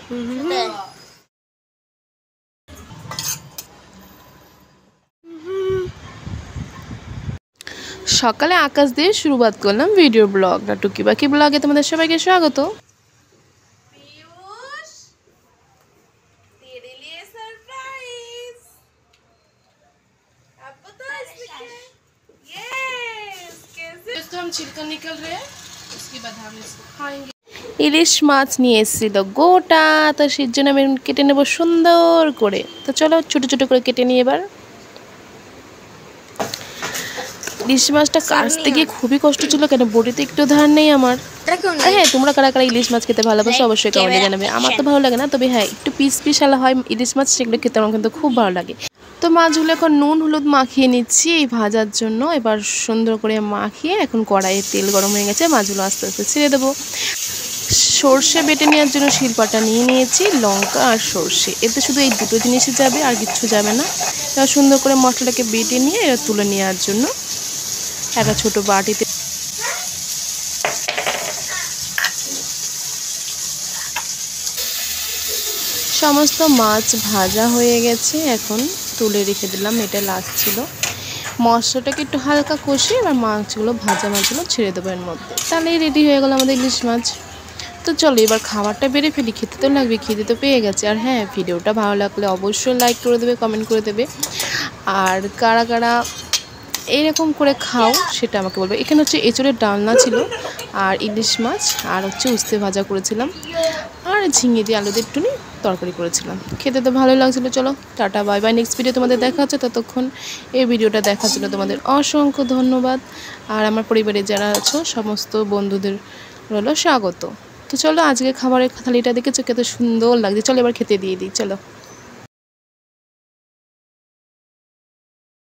সকালে আকাশ দিয়ে শুরুবাত করলাম ভিডিও ব্লগটা। টুকি বাকি ব্লগে তোমাদের সবাইকে স্বাগত। ইলিশ মাছ নিয়ে এসেছিল গোটা, তো সেই জন্য আমি কেটে নেবো সুন্দর করে। তো চলো ছোট ছোট করে কেটে নিই এবার। ইলিশ মাছটা কাটতে গিয়ে খুবই কষ্ট ছিল, কেন বডিতে একটু ধার নেই আমার। হ্যাঁ, তোমরা কারা কারা ইলিশ মাছ খেতে ভালোবাসো অবশ্যই কমেন্টে জানাবে। আমার তো ভালো লাগে না, তবে হ্যাঁ একটু পিস পিস আলা হয় ইলিশ মাছ, সেগুলো খেতে আমার কিন্তু খুব ভালো লাগে। তো মাছগুলো এখন নুন হলুদ মাখিয়ে নিচ্ছি এই ভাজার জন্য। এবার সুন্দর করে মাখিয়ে এখন কড়াইয়ে তেল গরম হয়ে গেছে, মাছগুলো আস্তে আস্তে ছেড়ে দেবো। সর্ষে বেটে নেওয়ার জন্য শিলপাটা নিয়ে নিয়েছি, লঙ্কা আর সর্ষে, এতে শুধু এই দুটো জিনিসই যাবে, আর কিচ্ছু যাবে না। এবার সুন্দর করে মশলাটাকে বেটে নিয়ে এবার তুলে নেওয়ার জন্য একটা ছোট বাটিতে সমস্ত মাছ ভাজা হয়ে গেছে, এখন তুলে রেখে দিলাম। এটা লাস্ট ছিল। মশলাটাকে একটু হালকা কষিয়ে এবার মাছগুলো ভাজা মাছগুলো ছেড়ে দেবো এর মধ্যে, তাহলেই রেডি হয়ে গেল আমাদের ইলিশ মাছ। তো চলো এবার খাবারটা বেড়ে ফেলি, খেতে তো লাগবে, খেতে তো পেয়ে গেছে। আর হ্যাঁ, ভিডিওটা ভালো লাগলে অবশ্যই লাইক করে দেবে, কমেন্ট করে দেবে। আর কারা কারা এইরকম করে খাও সেটা আমাকে বলবে। এখানে হচ্ছে এঁচড়ের ডালনা ছিল, আর ইলিশ মাছ, আর হচ্ছে উস্তে ভাজা করেছিলাম, আর ঝিঙে দিয়ে আলু দিয়ে একটুনি তরকারি করেছিলাম। খেতে তো ভালোই লাগছিলো। চলো tata, bye bye, next video তোমাদের দেখা হচ্ছে। ততক্ষণ এই ভিডিওটা দেখার জন্য তোমাদের অসংখ্য ধন্যবাদ। আর আমার পরিবারে যারা আছো সমস্ত বন্ধুদের হলো স্বাগত। তো চলো আজকে খাবারের থালিটা দেখেছো কত সুন্দর লাগছে, চলো এবার খেতে দিয়ে দিই, চলো।